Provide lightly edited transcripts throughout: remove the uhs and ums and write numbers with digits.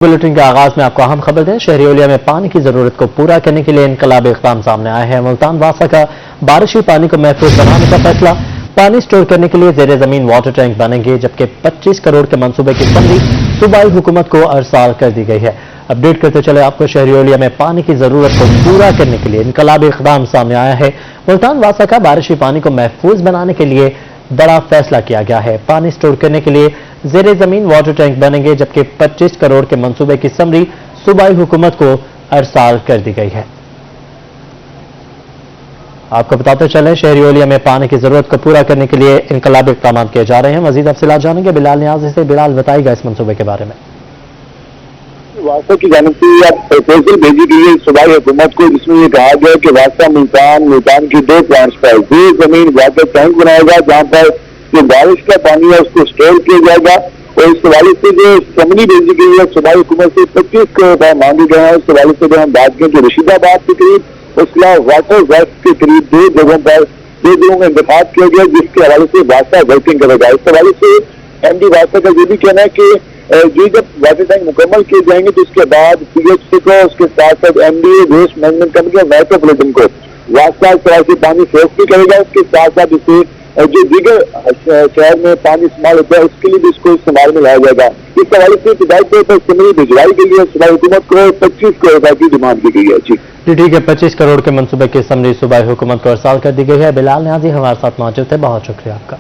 Bulletin के आगाज में आपको अहम खबर दें। शहरी ओलिया में पानी की जरूरत को पूरा करने के लिए इनकलाबी इक़दाम सामने आए हैं। मुल्तान वासा का बारिशी पानी को महफूज बनाने का फैसला। पानी स्टोर करने के लिए जेर जमीन वाटर टैंक बनेंगे, जबकि 25 करोड़ के मंसूबे की फंडिंग सूबाई हुकूमत को अरसाल कर दी गई है। अपडेट करते चले आपको, शहरी ओलिया में पानी की जरूरत को पूरा करने के लिए इनकलाबी इक़दाम सामने आया है। मुल्तान वासा का बारिशी पानी को महफूज बनाने के लिए बड़ा फैसला किया गया है। पानी स्टोर करने के लिए जेर जमीन वाटर टैंक बनेंगे, जबकि 25 करोड़ के मंसूबे की समरी सूबाई हुकूमत को अरसाल कर दी गई है। आपको बताते चले, शहरी ओलिया में पानी की जरूरत को पूरा करने के लिए इनकलाबी इक़दाम किए जा रहे हैं। मजीद तफसीलात जानेंगे बिलाल नियाज़ी से। बिलाल, बताएगा इस मंसूबे के बारे में। वासा की जानिब से प्रपोजल भेजी गई है सूबाई हुकूमत को, जिसमें ये कहा गया कि वासा मुल्तान की 2 प्लांट्स पर जेर जमीन वाटर टैंक बनाएगा, जहाँ पर जो बारिश का पानी है उसको स्टोर किया जाएगा। और इस हवाले से जो समरी भेजी गई है सूबाई हुकूमत से 25 करोड़ रुपए मांगे गए हैं। इस हवाले से जो हम बात करें, जो रशीदाबाद के करीब उसके वाटर वर्क के करीब 2 जगहों का इंतखाब किया गया, जिसके हवाले से वासा वर्किंग करेगा। इस हवाले से एमडी वासा का ये भी कहना है कि ये जब वाटर टैंक मुकम्मल किए जाएंगे तो उसके बाद पीएचसी को, उसके साथ साथ एमडी वेस्ट मैनेजमेंट कंपनी और मेट्रोपॉलिटन को वासा इस तरह से पानी फेस भी करेगा। उसके साथ साथ इसे जो दीगर शहर में पानी इस्तेमाल होता है उसके लिए भी इसको इस्तेमाल में लाया जाएगा। इस हवाले से इब्तदाई तौर पर समरी भिजवाई गई है। सूबाई हुकूमत को 25 करोड़ रुपए की डिमांड की गई है। जी ठीक है, 25 करोड़ के मंसूबे की समरी सूबाई हुकूमत को अरसाल कर दी गई है। बिलाल नियाज़ी हमारे साथ मौजूद थे, बहुत शुक्रिया आपका।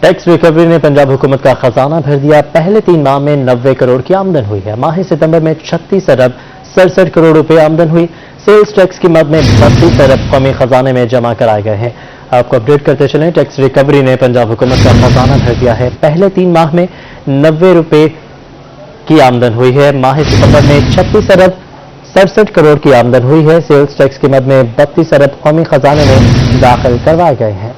टैक्स रिकवरी ने पंजाब हुकूमत का खजाना भर दिया। पहले 3 माह में 90 करोड़ की आमदन हुई है। माह सितंबर में 36 अरब 67 करोड़ रुपए आमदन हुई। सेल्स टैक्स की मद में 32 अरब कौमी खजाने में जमा कराए गए हैं। आपको अपडेट करते चलें, टैक्स रिकवरी ने पंजाब हुकूमत का खजाना भर दिया है। पहले 3 माह में 90 रुपए की आमदन हुई है। माह सितंबर में 36 अरब 67 करोड़ की आमदन हुई है। सेल्स टैक्स की मद में 32 अरब कौमी खजाने में दाखिल करवाए गए हैं।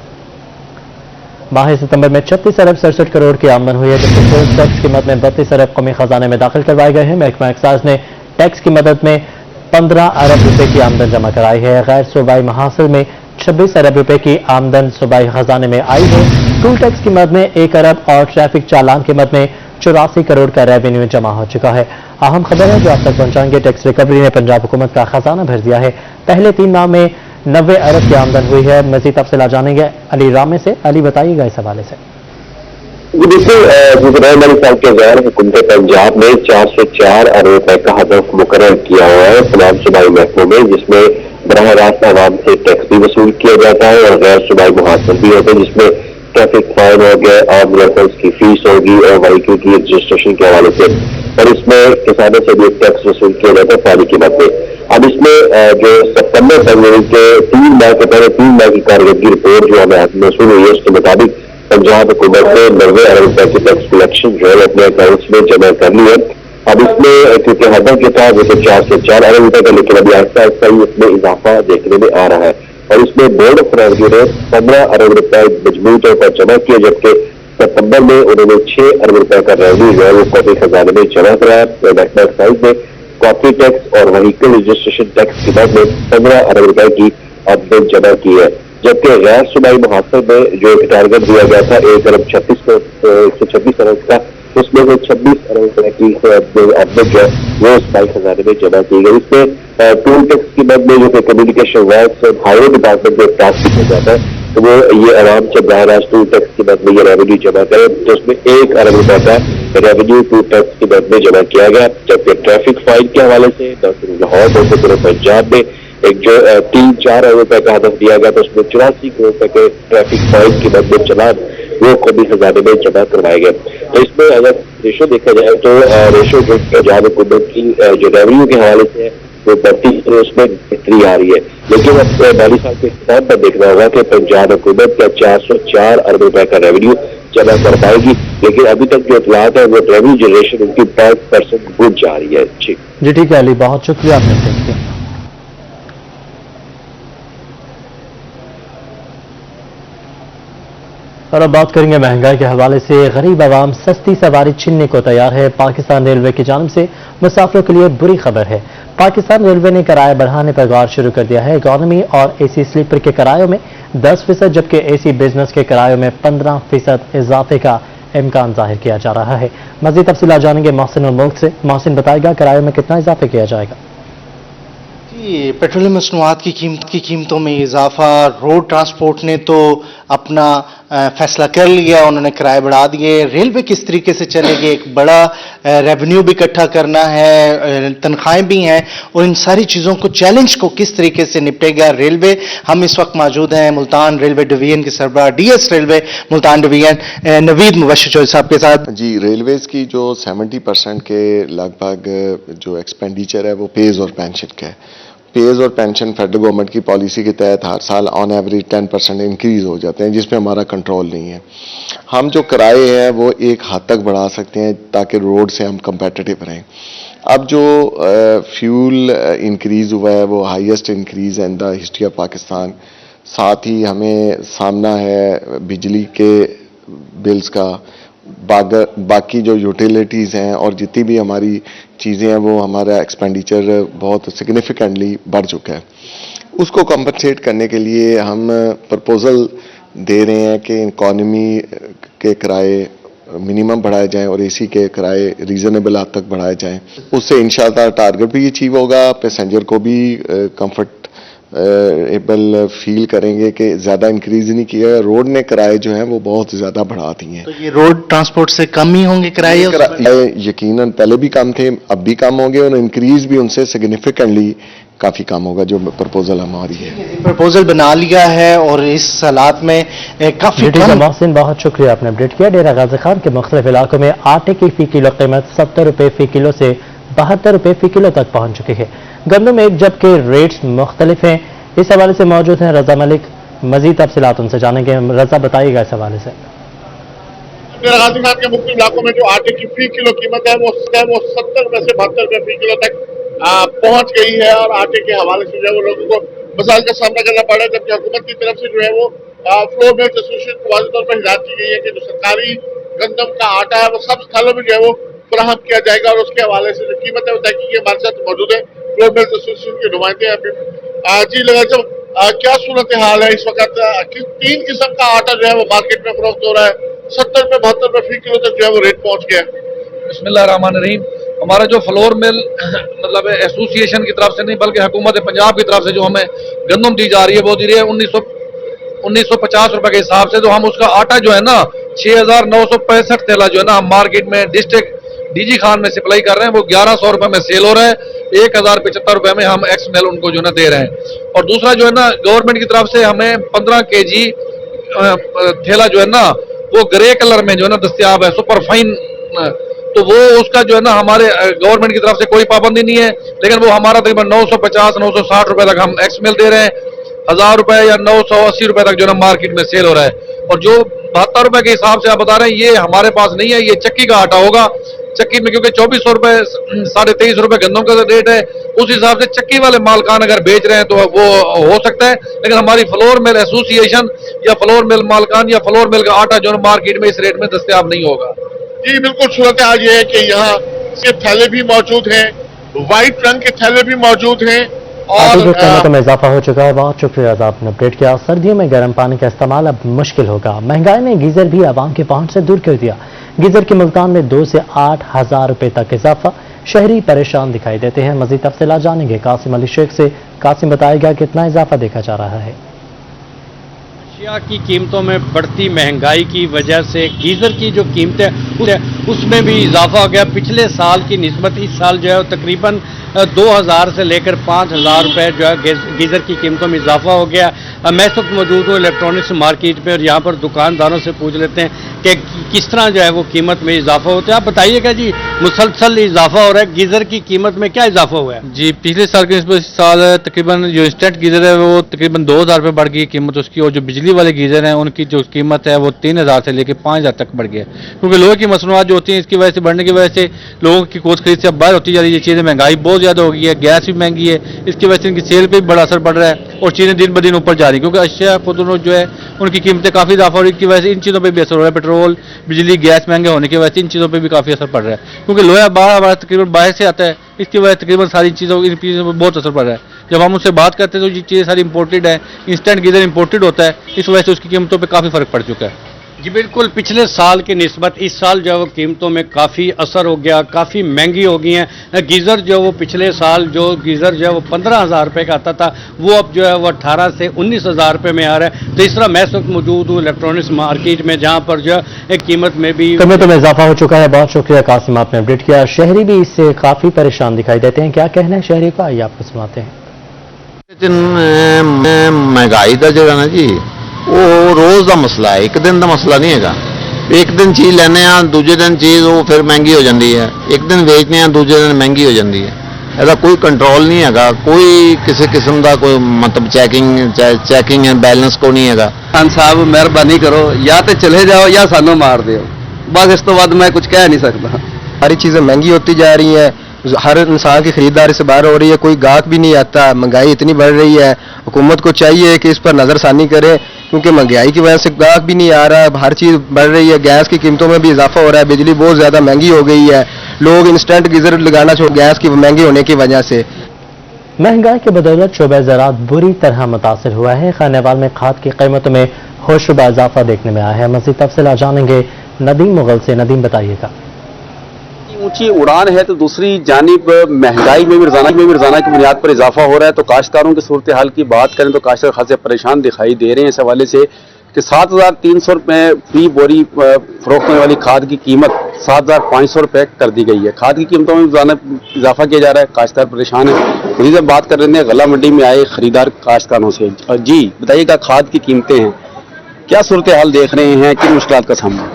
माह सितंबर में 36 अरब 67 करोड़ की आमदन हुई है, जबकि सेल्स टैक्स की मद में 32 अरब कौमी खजाने में दाखिल करवाए गए हैं। महकमा एक्साइज ने टैक्स की मदद में 15 अरब रुपए की आमदन जमा कराई है। गैर सूबाई महासिल में 26 अरब रुपए की आमदन सूबाई खजाने में आई है। टूल टैक्स की मद में 1 अरब और ट्रैफिक चालान की मद में 84 करोड़ का रेवेन्यू जमा हो चुका है। अहम खबर है जो आप तक पहुंचाएंगे। टैक्स रिकवरी ने पंजाब हुकूमत का खजाना भर दिया है। पहले 3 माह में 90 अरब की आमदन हुई है। मजीद तफसीलात जानेंगे अली रामे से। अली, बताइएगा इस हवाले से। साल के दौरान हुकूमत पंजाब ने 404 अरब रुपए का हदफ मुकर्रर किया हुआ है तमाम सूबाई महकमों में, जिसमें बराह रास्त आवाम से टैक्स भी वसूल किया जाता है और गैर सूबाई मुहासिल भी होते हैं, जिसमें ट्रैफिक फाइन हो गया, आर्म लाइसेंस की फीस होगी और व्हीकल की रजिस्ट्रेशन के हवाले से, और इसमें किसानों से भी टैक्स वसूल किया जाता है पानी की मद में। अब इसमें जो सितंबर फरवरी के 3 माह के पहले 3 माह की कारकर्दगी रिपोर्ट जो हमें मौसूल हुई है, उसके मुताबिक पंजाब हुकूमत ने 90 अरब रुपए की टैक्स कलेक्शन जो है अपने अकाउंट्स में जमा कर ली है। अब इसमें क्योंकि हदफ के तहत जैसे 4 से 4 अरब रुपए का, लेकिन अभी आहिस्ता आहिस्ता ही इसमें इजाफा देखने में आ रहा है और इसमें बोर्ड ऑफ रेवेन्यू ने 15 अरब रुपए मजमूई तौर पर जमा किए, जबकि सितंबर में उन्होंने 6 अरब रुपए का रेवेन्यू जो है वो कौमी खजाने में जमा कराया। महकमा एक्साइज ने कॉपी टैक्स और व्हीकल रजिस्ट्रेशन टैक्स की मद में 15 अरब रुपए की आमदन जमा की है, जबकि गैर सूबाई मुहासिल में जो एक टारगेट दिया गया था 1 अरब 126 अरब का, उसमें से 26 अरब रुपए की आमदन जो है वो सूबाई खजाने में जमा की गई। इसमें टोल टैक्स की मद में जो कम्युनिकेशन वर्क्स और हाईवे डिपार्टमेंट में टैक्स किया जाता है, तो वो ये आराम से बराह रास्त टूल टैक्स की मद में ये रेवेन्यू जमा करे, तो उसमें 1 अरब रुपए का रेवेन्यू टूल टैक्स की मद में जमा किया गया। जबकि ट्रैफिक फाइन के हवाले से लाहौर और पूरे पंजाब में एक जो 3-4 अरब रुपए का हदफ दिया गया, तो उसमें 84 करोड़ रुपए के ट्रैफिक फाइन की मद में चलान वो कौमी खजाने में जमा करवाए गए। तो इसमें अगर रेशो देखा जाए तो रेशो जो पंजाब हुकूमत की जो रेवेन्यू के हवाले से है वो बढ़ती है, उसमें बेहतरी आ रही है। लेकिन अब 42 साल के इख्तिताम पर देखना होगा कि पंजाब हुकूमत का 404 अरब रुपए का रेवेन्यू जमा कर पाएगी, लेकिन अभी तक जो इतलात है वो रेवेन्यू जनरेशन उनकी 5% बुझ जा रही है। जी ठीक है अली, बहुत शुक्रिया आपने। और अब बात करेंगे महंगाई के हवाले से। गरीब आवाम सस्ती सवारी छीनने को तैयार है। पाकिस्तान रेलवे की जानिब से मुसाफिरों के लिए बुरी खबर है। पाकिस्तान रेलवे ने किराया बढ़ाने पर गौर शुरू कर दिया है। इकॉनमी और एसी स्लीपर के किरायों में 10% जबकि एसी बिजनेस के किरायों में 15% इजाफे का इम्कान जाहिर किया जा रहा है। मजीद तफसीलात जानेंगे मोहसिन और मुल्क से। मोहसिन बताएगा किरायों में कितना इजाफा किया जाएगा। पेट्रोलियम मसनूआत की कीमतों में इजाफा, रोड ट्रांसपोर्ट ने तो अपना फैसला कर लिया, उन्होंने किराए बढ़ा दिए। रेलवे किस तरीके से चलेगी, एक बड़ा रेवेन्यू भी इकट्ठा करना है, तनख्वाहें भी हैं, और इन सारी चीज़ों को चैलेंज को किस तरीके से निपटेगा रेलवे। हम इस वक्त मौजूद हैं मुल्तान रेलवे डिवीजन के सरबराह DS railway Multan division Naveed Mubashir Chaudhry साहब के साथ। जी, रेलवेज की जो 70% के लगभग जो एक्सपेंडिचर है वो पेज और पेंशन का है। पेज और पेंशन फेडरल गवर्नमेंट की पॉलिसी के तहत हर साल ऑन एवरेज 10% इंक्रीज हो जाते हैं, जिसमें हमारा कंट्रोल नहीं है। हम जो किराए हैं वो एक हद तक बढ़ा सकते हैं ताकि रोड से हम कंपेटिटिव रहें। अब जो फ्यूल इंक्रीज हुआ है वो highest increase in the history of Pakistan. साथ ही हमें सामना है बिजली के बिल्स का, बाकी जो यूटिलिटीज़ हैं और जितनी भी हमारी चीज़ें हैं वो हमारा एक्सपेंडिचर बहुत सिग्निफिकेंटली बढ़ चुका है। उसको कंपनसेट करने के लिए हम प्रपोजल दे रहे हैं कि इकॉनमी के किराए मिनिमम बढ़ाए जाएं और एसी के किराए रीजनेबल हद तक बढ़ाए जाएं। उससे इंशाल्लाह टारगेट भी अचीव होगा, पैसेंजर को भी एबल फील करेंगे कि ज़्यादा इंक्रीज नहीं किया। रोड ने किराए जो हैं वो बहुत ज़्यादा बढ़ा दिए हैं। तो ये रोड ट्रांसपोर्ट से कम ही होंगे किराए? यकीनन पहले भी कम थे, अब भी कम होंगे, और इंक्रीज भी उनसे सिग्निफिकेंटली काफ़ी कम होगा। जो प्रपोजल हमारी है, प्रपोजल बना लिया है और इस हालात में काफ़ी कम। मोहसिन बहुत शुक्रिया, आपने अपडेट किया। डेरा गाजी खान के मुख्तलिफ इलाकों में आटे की फी किलो कीमत 70 रुपये फी किलो से 72 रुपये फी किलो तक पहुंच चुकी है। गंदम एक जबकि रेट्स मुख्तलिफ हैं। इस हवाले से मौजूद हैं रजा मलिक, मजीद तफसीलात उनसे जानेंगे। रजा बताइएगा इस हवाले से। डेरा गाजी खान के मुख्तलिफ इलाकों में जो आटे की फी किलो कीमत है वो 70 रुपये से 72 रुपये फी किलो तक पहुंच गई है, और आटे के हवाले से जो है वो लोगों को मसाइल का सामना करना पड़ रहा है। जबकि हुकूमत की तरफ से जो है वो फ्लोर मिल्स एसोसिएशन को वाज़ेह तौर पर हिदायत की गई है कि जो सरकारी गंदम का आटा है वो सब स्थलों में जो है वो फराहम किया जाएगा, और उसके हवाले से जो कीमत है वो तय की। हमारे साथ मौजूद है फ्लोर मिल्स एसोसिएशन के नुमाइंदे हैं। जी लगा जब क्या सूरत हाल है इस वक्त? 3 किस्म का आटा जो है वो मार्केट में फरोख्त हो रहा है, 70 रुपये 72 रुपये फी किलो तक जो है वो रेट पहुंच गया। बिस्मिल्लाहिर्रहमानिर्रहीम। हमारा जो फ्लोर मिल मतलब एसोसिएशन की तरफ से नहीं बल्कि हुकूमत पंजाब की तरफ से जो हमें गंदम दी जा रही है वो दी रही है 1950 रुपए के हिसाब से। तो हम उसका आटा जो है ना 6965 थैला जो है ना हम मार्केट में डिस्ट्रिक्ट डीजी खान में सप्लाई कर रहे हैं, वो 1100 रुपए में सेल हो रहा है। 1075 रुपए में हम एक्स मेल उनको जो है ना दे रहे हैं। और दूसरा जो है ना गवर्नमेंट की तरफ से हमें 15 kg थैला जो है ना वो ग्रे कलर में जो है ना दस्तियाब है, सुपर फाइन। तो वो उसका जो है ना हमारे गवर्नमेंट की तरफ से कोई पाबंदी नहीं है, लेकिन वो हमारा तकरीबन 950-960 रुपए तक हम एक्स मेल दे रहे हैं। 1000 रुपए या 980 रुपए तक जो है ना मार्केट में सेल हो रहा है। और जो 72 रुपए के हिसाब से आप बता रहे हैं ये हमारे पास नहीं है, ये चक्की का आटा होगा। चक्की में क्योंकि 2400 रुपए 23.5 रुपए गंदम का रेट है, उस हिसाब से चक्की वाले मालकान अगर बेच रहे हैं तो वो हो सकता है। लेकिन हमारी फ्लोर मिल एसोसिएशन या फ्लोर मिल मालकान या फ्लोर मिल का आटा जो है मार्केट में इस रेट में दस्तयाब नहीं होगा। जी बिल्कुल, सूरत हाल ये है कि यहाँ के थैले भी मौजूद हैं, व्हाइट रंग के थैले भी मौजूद हैं, और कीमतों में इजाफा हो चुका है। बहुत शुक्रिया आपने अपडेट किया। सर्दियों में गर्म पानी का इस्तेमाल अब मुश्किल होगा। महंगाई ने गीजर भी आवाम की पहुंच से दूर कर दिया। गीजर की मुल्तान में 2 से 8 हजार रुपए तक इजाफा। शहरी परेशान दिखाई देते हैं। मजीद तफसीलात जानेंगे कासिम अली शेख से। कासिम बताएगा कितना इजाफा देखा जा रहा है। अशिया की कीमतों में बढ़ती महंगाई की वजह से गीज़र की जो कीमतें उसमें भी इजाफा हो गया। पिछले साल की निस्बत इस साल जो है तकरीबन 2000 से लेकर 5000 रुपये जो है गीज़र की कीमतों में इजाफा हो गया। मैं इस वक्त मौजूद हूँ इलेक्ट्रॉनिक्स मार्केट पे, और यहाँ पर दुकानदारों से पूछ लेते हैं कि किस तरह जो है वो कीमत में इजाफा होता है। आप बताइएगा जी, मुसलसल इजाफा हो रहा है, गीज़र की कीमत में क्या इजाफा हुआ है? जी, पिछले साल के इस साल तकरीबन जो इंस्टेंट गीज़र है वो तकरीबन 2000 रुपये बढ़ गई कीमत उसकी, और जो बिजली वाले गीज़र हैं उनकी जो कीमत है वो 3000 से लेकर 5000 तक बढ़ गया। क्योंकि लोहे की मसनूआत जो होती हैं इसकी वजह से बढ़ने की वजह से लोगों की कोत खरीद से अब बाहर होती जा रही है चीज़ें, महंगाई बहुत ज़्यादा हो गई है, गैस भी महंगी है, इसकी वजह से इनकी सेल पे भी बड़ा असर पड़ रहा है और चीज़ें दिन ब दिन ऊपर जा रही हैं, क्योंकि अशिया खुदनों जो है उनकी कीमतें काफ़ी इजाफा हो रही है, इसकी वजह से इन चीज़ों पर भी असर हो रहा है। पेट्रोल, बिजली, गैस महंगे होने की वजह से इन चीज़ों पर भी काफ़ी असर पड़ रहा है, क्योंकि लोहा बाहर हमारा तकरीबन बाहर से आता है, इसकी वजह से तकरीबन सारी चीज़ों इन चीज़ों पर बहुत असर पड़ रहा है। जब हम उससे बात करते हैं तो ये चीज़ें सारी इंपोर्टेड है, इंस्टेंट गीज़र इंपोर्टेड होता है, इस वजह से उसकी कीमतों पर काफ़ी फ़र्क पड़ चुका है। जी बिल्कुल, पिछले साल की निस्बत इस साल जो है वो कीमतों में काफ़ी असर हो गया, काफ़ी महंगी हो गई हैं। गीज़र जो है वो पिछले साल जो गीज़र जो है वो 15,000 रुपये का आता था, वो अब जो है वो 18 से 19,000 रुपये में आ रहा है। तो इस तरह मैं इस वक्त मौजूद हूँ इलेक्ट्रॉनिक्स मार्केट में, जहाँ पर जो है कीमत में भी कीमतों में इजाफा हो चुका है। बहुत शुक्रिया कासिम, आपने अपडेट किया। शहरी भी इससे काफ़ी परेशान दिखाई देते हैं, क्या कहना है शहरी का, आइए आपको सुनाते हैं। महंगाई का जो है ना जी, वो रोज़ का मसला है, एक दिन का मसला नहीं है। एक दिन चीज़ लेने दूजे दिन चीज़ वो फिर महंगी हो जाती है, एक दिन बेचने दूजे दिन महंगी हो जाती है। ऐसा कोई कंट्रोल नहीं है, कोई किसी किस्म का कोई मतलब चैकिंग है, बैलेंस को नहीं है। खान साहब मेहरबानी करो, या तो चले जाओ या सानू मार दो, बस इस तो बाद मैं कुछ कह नहीं सकता। सारी चीज़ें महंगी होती जा रही हैं, हर इंसान की खरीदारी से बाहर हो रही है, कोई गाहक भी नहीं आता, महंगाई इतनी बढ़ रही है। हुकूमत को चाहिए कि इस पर नज़रसानी करे, क्योंकि महंगाई की वजह से गाहक भी नहीं आ रहा है, हर चीज़ बढ़ रही है, गैस की कीमतों में भी इजाफा हो रहा है, बिजली बहुत ज़्यादा महंगी हो गई है, लोग इंस्टेंट गीज़र लगाना छोड़ गैस की महंगी होने की वजह से। महंगाई की बदौलत शोबा ज़राअत बुरी तरह मुतासर हुआ है। खानेवाल में खाद की कीमतों में होशरुबा इजाफा देखने में आया है। मज़ीद तफसीलात जानेंगे नदीम मुगल से। नदीम बताइएगा। ऊंची उड़ान है तो दूसरी जानिब महंगाई में भी रोजाना की बुनियाद पर इजाफा हो रहा है। तो काश्तकारों की सूरत हाल की बात करें तो काश्तकार खासे परेशान दिखाई दे रहे हैं इस हवाले से कि 7,300 रुपये फी बोरी फरोख्त होने वाली खाद की कीमत 7,500 रुपये कर दी गई है। खाद की कीमतों में रोजाना इजाफा किया जा रहा है, काश्तकार परेशान है। वही जब बात कर रहे हैं गला मंडी में आए खरीदार काश्तकारों से। जी बताइएगा, खाद की कीमतें हैं, क्या सूरत हाल देख रहे हैं, किन मुश्किलात का सामना?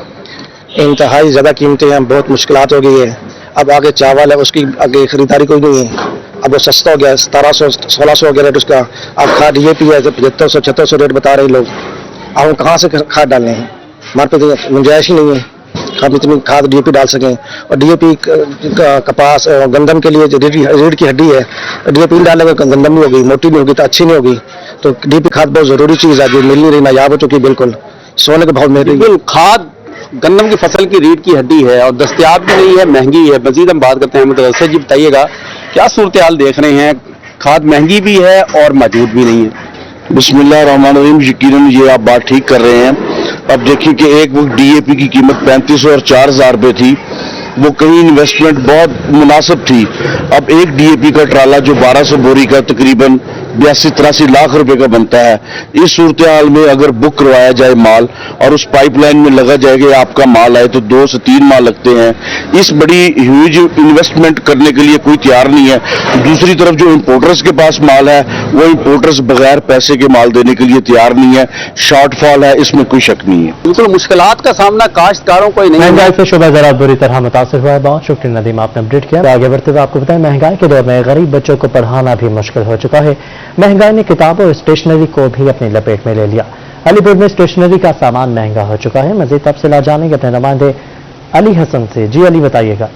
इंतहाई ज़्यादा कीमतें हैं, बहुत मुश्किलात हो गई है। अब आगे चावल है, उसकी आगे खरीदारी कोई नहीं है, अब वो सस्ता हो गया, 1700-1600 हो गया रेट उसका। अब खाद DAP है तो 7500-7600 रेट बता रहे लोग। अब हम कहाँ से खाद डालें, हमारे पे गुंजाइश ही नहीं है हम इतनी खाद DAP डाल सकें। और DAP कपास और गंदम के लिए जो रीढ़ की हड्डी है, DAP डालेंगे गंदम नहीं होगी, मोटी नहीं होगी तो अच्छी नहीं होगी। तो DAP खाद बहुत ज़रूरी चीज़ है जो मिल नहीं रही, नायाब हो चुकी, बिल्कुल सोने के भाव मिल रही है। खाद गन्नम की फसल की रीढ़ की हड्डी है और दस्तयाब भी नहीं है, महंगी है। मजीद हम बात करते हैं मुतवस्सिल जी, बताइएगा क्या सूरत हाल देख रहे हैं, खाद महंगी भी है और मौजूद भी नहीं है। बिस्मिल्लाहिर्रहमानिर्रहीम, यकीनन ये आप बात ठीक कर रहे हैं। अब देखिए कि एक वक्त DAP की कीमत 3500 और 4,000 रुपये थी, वो कहीं इन्वेस्टमेंट बहुत मुनासिब थी। अब एक DAP का ट्राला जो 1200 बोरी का तकरीबन 82-83 लाख रुपए का बनता है, इस सूरत हाल में अगर बुक करवाया जाए माल और उस पाइपलाइन में लगा जाए कि आपका माल आए तो 2 से 3 माह लगते हैं। इस बड़ी ह्यूज इन्वेस्टमेंट करने के लिए कोई तैयार नहीं है। दूसरी तरफ जो इंपोर्टर्स के पास माल है, वो इंपोर्टर्स बगैर पैसे के माल देने के लिए तैयार नहीं है। शॉर्टफॉल है, इसमें कोई शक नहीं है। बिल्कुल मुश्किलात का सामना काश्तकारों को ही नहीं है। महंगाई से शोबा ज़राअत बुरी तरह मुतासर हुआ है। बहुत शुक्रिया नदीम, आपने अपडेट किया। आगे बढ़ते हुए आपको बताएं, महंगाई के दौर में गरीब बच्चों को पढ़ाना भी मुश्किल हो चुका है। महंगाई ने किताबों और स्टेशनरी को भी अपनी लपेट में ले लिया। अलीपुर में स्टेशनरी का सामान महंगा हो चुका है। मजीद तफसीलात जानेंगे अपने नुमाइंदे अली हसन से। जी अली बताइएगा।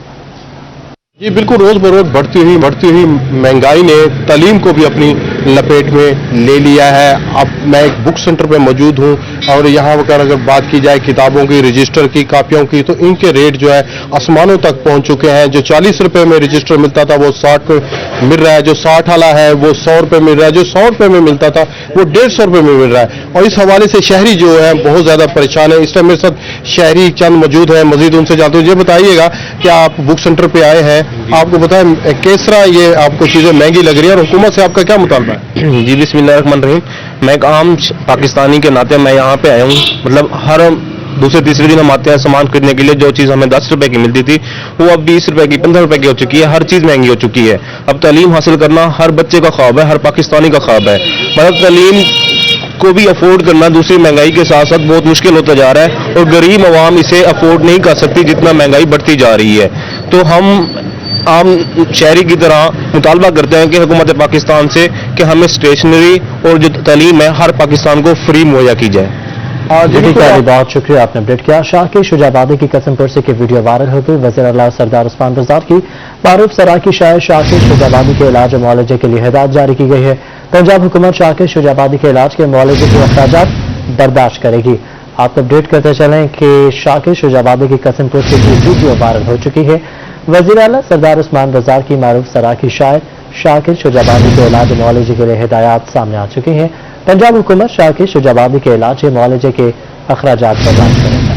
जी बिल्कुल, रोज बरोज बढ़ती हुई महंगाई ने तालीम को भी अपनी लपेट में ले लिया है। अब मैं एक बुक सेंटर पे मौजूद हूँ और यहाँ अगर बात की जाए किताबों की, रजिस्टर की, कापियों की, तो इनके रेट जो है आसमानों तक पहुँच चुके हैं। जो 40 रुपये में रजिस्टर मिलता था वो 60 पे मिल रहा है, जो 60 वाला है वो 100 रुपये मिल रहा है, जो 100 रुपये में मिलता था वो 150 रुपये में मिल रहा है। और इस हवाले से शहरी जो है बहुत ज़्यादा परेशान है। इस टाइम मेरे साथ शहरी चंद मौजूद है, मजीद उनसे जानते हैं। ये बताइएगा कि आप बुक सेंटर पे आए हैं, आपको बताएं किस तरह ये आपको चीज़ें महंगी लग रही है और हुकूमत से आपका क्या मुतालबा है? जी बिस्मिल्लाहिर्रहमानिर्रहीम, मैं एक आम पाकिस्तानी के नाते मैं यहाँ पे आया हूँ। मतलब हर दूसरे तीसरे दिन हम आते हैं सामान खरीदने के लिए। जो चीज़ हमें 10 रुपए की मिलती थी वो अब 20 रुपए की, 15 रुपए की हो चुकी है। हर चीज़ महंगी हो चुकी है। अब तालीम हासिल करना हर बच्चे का ख्वाब है, हर पाकिस्तानी का ख्वाब है। मतलब तालीम को भी अफोर्ड करना दूसरी महंगाई के साथ साथ बहुत मुश्किल होता जा रहा है और गरीब आवाम इसे अफोर्ड नहीं कर सकती जितना महंगाई बढ़ती जा रही है। तो हम आम शहरी की तरह मुतालबा करते हैं कि हुकूमत पाकिस्तान से कि हमें स्टेशनरी और जो तालीम है हर पाकिस्तान को फ्री मुहैया की जाए। जी ठीक है, बहुत शुक्रिया, आपने अपडेट किया। शाह की शुजाबादी की कसम पुरसी की वीडियो वायरल हो गई। वज़ीर आला सरदार उस्मान रज़ाक की मारूफ सराकी शायर शाह की शुजाबादी के इलाज और मुआलजे के लिए हिदायत जारी की गई है। पंजाब हुकूमत शाह की शुजाबादी के इलाज के मुआलजे के अखराजात बर्दाश्त करेगी। आपको अपडेट करते चलें कि शाह की शुजाबादी की कसम पुरसी की वीडियो वायरल हो चुकी है। वज़ीर आला सरदार उस्मान रज़ाक की मारूफ सराकी शायर शाह की शुजाबादी के इलाज और मुआलजे के लिए हिदायत सामने आ चुकी हैं। पंजाब हुकूमत शाह की शुजाबादी के इलाज के मुआलजे के अखराजात बर्दाश्त करेगा।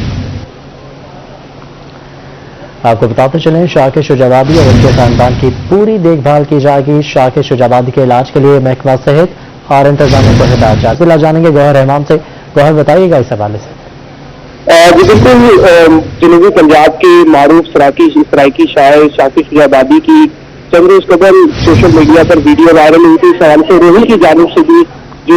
आपको बताते चलें, शाह के शुजाबादी और उनके खानदान की पूरी देखभाल की जाएगी। शाह के शुजाबादी के इलाज के लिए महकमा सेहत और इंतजामिया को हिदायत जारी। जानेंगे गौहर रहमान से। गौहर, बताइएगा इस हवाले से। जी बिल्कुल, जनूबी पंजाब के मारूफ सराकी शायर शाह की शुजाबादी की चंद रोज कबल सोशल मीडिया पर वीडियो वायरल हुई थी। इस हवाले से रोहिल की जानिब से भी जो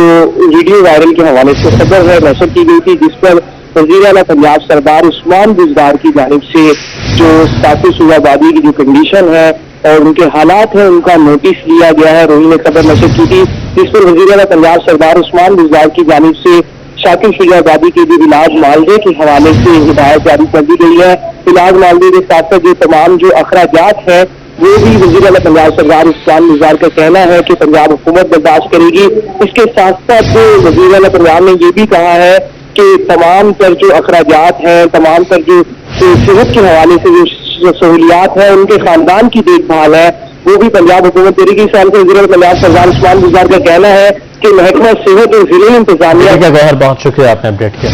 वीडियो वायरल के हवाले से खबर है नशर की गई थी, जिस पर वज़ीर आला पंजाब सरदार उस्मान बुज़दार की जानिब से जो साथी शुजाबादी की जो कंडीशन है और उनके हालात हैं उनका नोटिस लिया गया है। रोहिल ने खबर नशर की थी, जिस पर वज़ीर आला पंजाब सरदार उस्मान बुज़दार की जानिब से शाकिर शुजाबादी के जो इलाज मुआलजे के हवाले से हिदायत जारी कर दी गई है। इलाज मुआलजे के साथ साथ जो तमाम जो अखराजात हैं वो भी वज़ीर आला पंजाब सरदार उस्मान बुज़दार का कहना है कि पंजाब हुकूमत बर्दाश्त करेगी। इसके साथ साथ वज़ीर आला पंजाब ने ये भी कहा है कि तमाम पर जो अखराजात हैं, तमाम पर जो सेहत के हवाले से जो सहूलियात हैं, उनके खानदान की देखभाल है, वो भी पंजाब हुकूमत करेगी। इस साल से वज़ीर आला पंजाब सरदार उस्मान बुज़दार का कहना है कि महकमा सेहत और जिले इंतजामिया। गौहर, बहुत शुक्रिया, आपने अपडेट किया।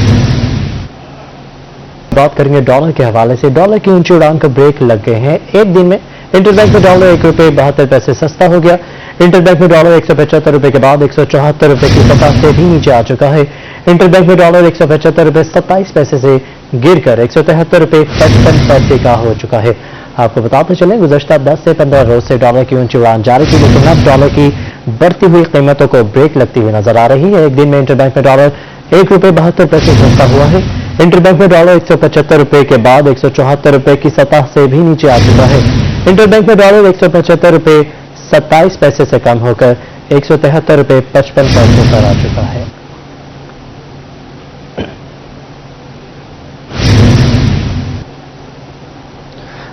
बात करेंगे डॉलर के हवाले से। डॉलर की ऊंची उड़ान को ब्रेक लग गए हैं। एक दिन में इंटरबैंक में डॉलर ₹1.72 सस्ता हो गया। इंटरबैंक में डॉलर ₹175 के बाद ₹174 की सतह से भी नीचे आ चुका है। इंटरबैंक में डॉलर ₹175.27 से गिरकर ₹173.55 का हो चुका है। आपको बताते चलें, गुज़श्ता 10 से 15 रोज से डॉलर की ऊंची उड़ान जारी थी, लेकिन अब डॉलर की बढ़ती हुई कीमतों को ब्रेक लगती हुई नजर आ रही है। एक दिन में इंटरबैंक में डॉलर ₹1.72 सस्ता हुआ है। इंटरबैंक में डॉलर ₹175 के बाद ₹174 की सतह से भी नीचे आ चुका है। इंटरबैंक में डॉलर ₹175.27 से कम होकर ₹173.55 पर आ चुका है।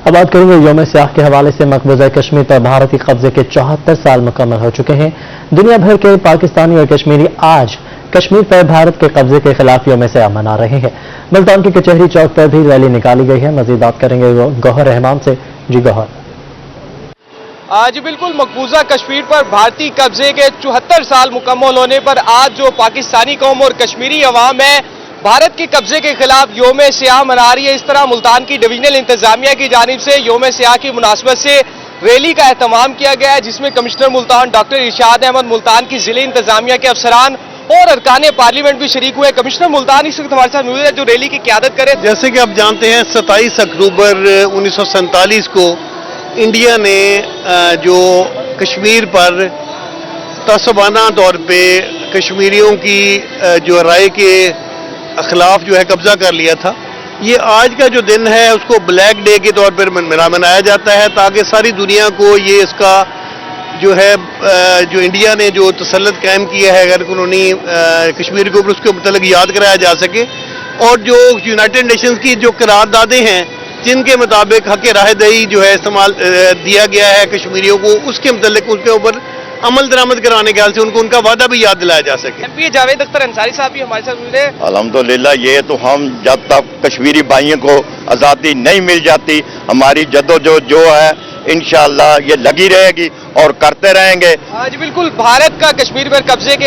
अब बात करेंगे यौम सियाह के हवाले से। मकबूजा कश्मीर पर भारतीय कब्जे के 74 साल मुकम्मल हो चुके हैं। दुनिया भर के पाकिस्तानी और कश्मीरी आज कश्मीर पर भारत के कब्जे के खिलाफ यौम सियाह मना रहे हैं। मुल्तान की कचहरी चौक पर भी रैली निकाली गई है। मजीद बात करेंगे गौहर रहमान से। जी गौहर। आज बिल्कुल मकबूजा कश्मीर पर भारतीय कब्जे के 74 साल मुकम्मल होने पर आज जो पाकिस्तानी कौम और कश्मीरी अवाम है भारत के कब्जे के खिलाफ यौम सियाह मना रही है। इस तरह मुल्तान की डिवीजनल इंतजामिया की जानिब से यौम सियाह की मुनासबत से रैली का एहतमाम किया गया है, जिसमें कमिश्नर मुल्तान डॉक्टर इरशाद अहमद, मुल्तान की जिले इंतजामिया के अफसरान और अरकान पार्लियामेंट भी शरीक हुए। कमिश्नर मुल्तान इस वक्त हमारे साथ मौजूद है जो रैली की क़यादत करे। जैसे कि आप जानते हैं 27 अक्टूबर 1947 को इंडिया ने जो कश्मीर पर तसबाना तौर पे कश्मीरियों की जो राय के खिलाफ जो है कब्जा कर लिया था। ये आज का जो दिन है उसको ब्लैक डे के तौर पर मनाया जाता है, ताकि सारी दुनिया को ये इसका जो है जो इंडिया ने जो तसल्लुत कायम किया है गैर कानूनी कश्मीर के ऊपर, उसके मुतल्लिक याद कराया जा सके। और जो यूनाइटेड नेशंस की जो करारदादें हैं जिनके मुताबिक हक राहदही जो है इस्तेमाल दिया गया है कश्मीरियों को, उसके मुतल्लिक उसके ऊपर अमल दरामद कराने के हाल से उनको उनका वादा भी याद दिलाया जा सके। MP जावेद अख्तर अंसारी साहब भी हमारे साथ मिले। अल्हम्दुलिल्लाह, ये तो हम जब तक कश्मीरी भाइयों को आज़ादी नहीं मिल जाती हमारी जद्दोजहद जो है इंशाअल्लाह ये लगी रहेगी और करते रहेंगे। आज बिल्कुल भारत का कश्मीर पर कब्जे के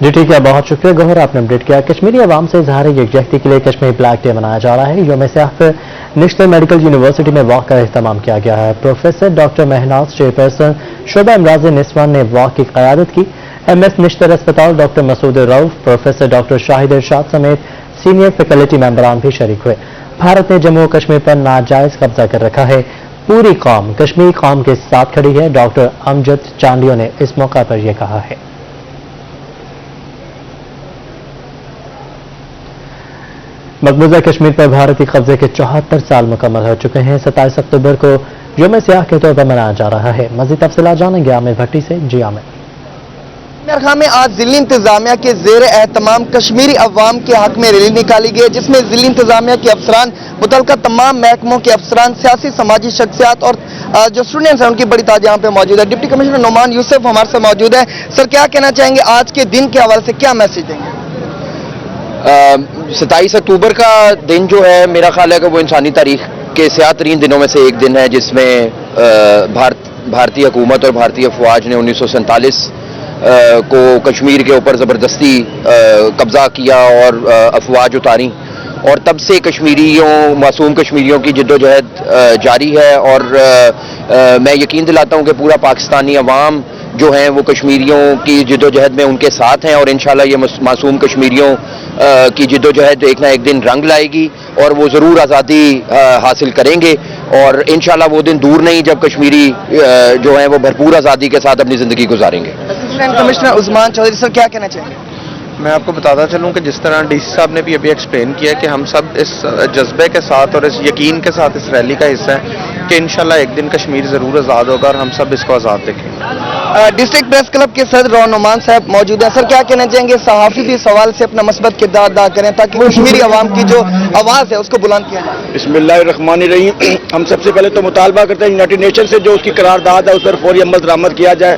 जी ठीक है, बहुत शुक्रिया गौहर, आपने अपडेट किया। कश्मीरी अवाम से इजहार यकजहती के लिए कश्मीर ब्लैक डे मनाया जा रहा है। यौम सियाह पर नेशनल मेडिकल यूनिवर्सिटी में वॉक का इख्तिताम किया गया है। प्रोफेसर डॉक्टर महनाज चेयरपर्सन शोबा इमराज निस्वान ने वॉक की क़यादत की। MS निश्तर अस्पताल doctor Masood Rauf, professor doctor Shahid Irshad समेत सीनियर फैकल्टी मेंबरान भी शरीक हुए। भारत ने जम्मू कश्मीर पर नाजायज कब्जा कर रखा है, पूरी कौम कश्मीरी कौम के साथ खड़ी है, डॉक्टर अमजद चांडियो ने इस मौका पर यह कहा है। मकबूजा कश्मीर पर भारतीय कब्जे के 74 साल मुकम्मल हो चुके हैं। 27 अक्टूबर को यौम सियाह के तौर पर मनाया जा रहा है। मजीद तफसीलात जानेंगे आमिर भट्टी से। जी आमिर। خان میں آج ضلعی انتظامیہ کے زیر اہتمام کشمیری عوام کے حق میں ریلی نکالی گئی جس میں ضلعی انتظامیہ کے افسران، متعلقہ تمام محکموں کے افسران، سیاسی سماجی شخصیات اور جو اسٹوڈنٹس ہیں ان کی بڑی تعداد یہاں پہ موجود ہے۔ ڈپٹی کمشنر نعمان یوسف ہمارے سے موجود ہے۔ سر کیا کہنا چاہیں گے آج کے دن کے حوالے سے، کیا میسج دیں گے؟ 27 اکتوبر کا دن جو ہے میرا خیال ہے کہ وہ انسانی تاریخ کے سیاہ ترین دنوں میں سے ایک دن ہے جس میں بھارتی حکومت اور بھارتی افواج نے 1947 کو کشمیر کے اوپر زبردستی قبضہ کیا اور افواج اتاری، اور تب سے معصوم کشمیریوں کی جدوجہد جاری ہے، اور میں یقین دلاتا ہوں کہ پورا پاکستانی عوام جو ہیں وہ کشمیریوں کی جدوجہد میں ان کے ساتھ ہیں، اور انشاءاللہ یہ معصوم کشمیریوں کی جدوجہد ایک نہ ایک دن رنگ لائے گی اور وہ ضرور آزادی حاصل کریں گے، اور انشاءاللہ وہ دن دور نہیں جب کشمیری جو ہیں وہ بھرپور آزادی کے ساتھ اپنی زندگی گزاریں گے۔ اسسٹنٹ کمشنر عثمان چودھری سر کیا کہنا چاہیں گے؟ میں آپ کو بتاتا چلوں کہ جس طرح ڈی سی صاحب نے بھی ابھی ایکسپلین کیا کہ ہم سب اس جذبے کے ساتھ اور اس یقین کے ساتھ اس ریلی کا حصہ ہیں کہ انشاءاللہ ایک دن کشمیر ضرور آزاد ہوگا اور ہم سب اس کو آزاد دیکھیں گے۔ ڈسٹرکٹ پریس کلب کے صدر رون نعمان صاحب موجود ہیں۔ سر کیا کہنا چاہیں گے؟ صحافی بھی سوال سے اپنا مثبت کردار ادا کریں تاکہ کشمیری عوام کی جو آواز ہے اس کو بلند کیا جائے۔ بسم اللہ الرحمن الرحیم۔ ہم سب سے پہلے تو مطالبہ کرتے ہیں یونائیٹڈ نیشن سے جو اس کی قرارداد ہے اس پر فوری عمل درآمد کیا جائے،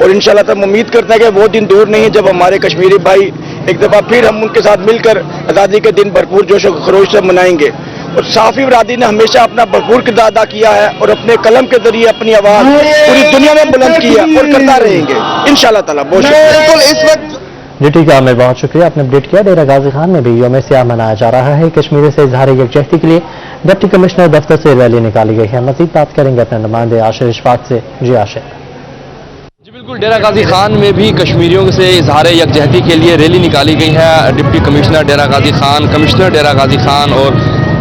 اور انشاءاللہ تب امید کرتے ہیں کہ وہ دن دور نہیں جب ہمارے کشمیری بھائی ایک دفعہ پھر ہم ان کے ساتھ مل کر آزادی کے دن بھرپور جوش و خروش سے منائیں گے۔ اور صحافی برادری نے ہمیشہ اپنا بھرپور کردار ادا کیا ہے اور اپنے قلم کے ذریعے اپنی آواز پوری دنیا میں بلند کی ہے اور کرتا رہیں گے انشاءاللہ تعالیٰ۔ بہت شکریہ۔ اس وقت جی ٹھیک ہے عامر، بہت شکریہ، آپ نے اپڈیٹ کیا۔ ڈیرہ غازی خان میں بھی یوم سیاہ منایا جا رہا ہے۔ کشمیری سے اظہار یکجہتی کے لیے ڈپٹی کمشنر دفتر سے ریلی نکالی گئی ہے۔ مزید بات کریں گے اپنے نمائندے عاشر اشفاق سے۔ جی عاشر۔ جی بالکل، ڈیرہ غازی خان میں بھی کشمیریوں سے اظہار یکجہتی کے لیے ریلی نکالی گئی ہے۔ Deputy commissioner Dera Ghazi Khan, commissioner Dera Ghazi Khan اور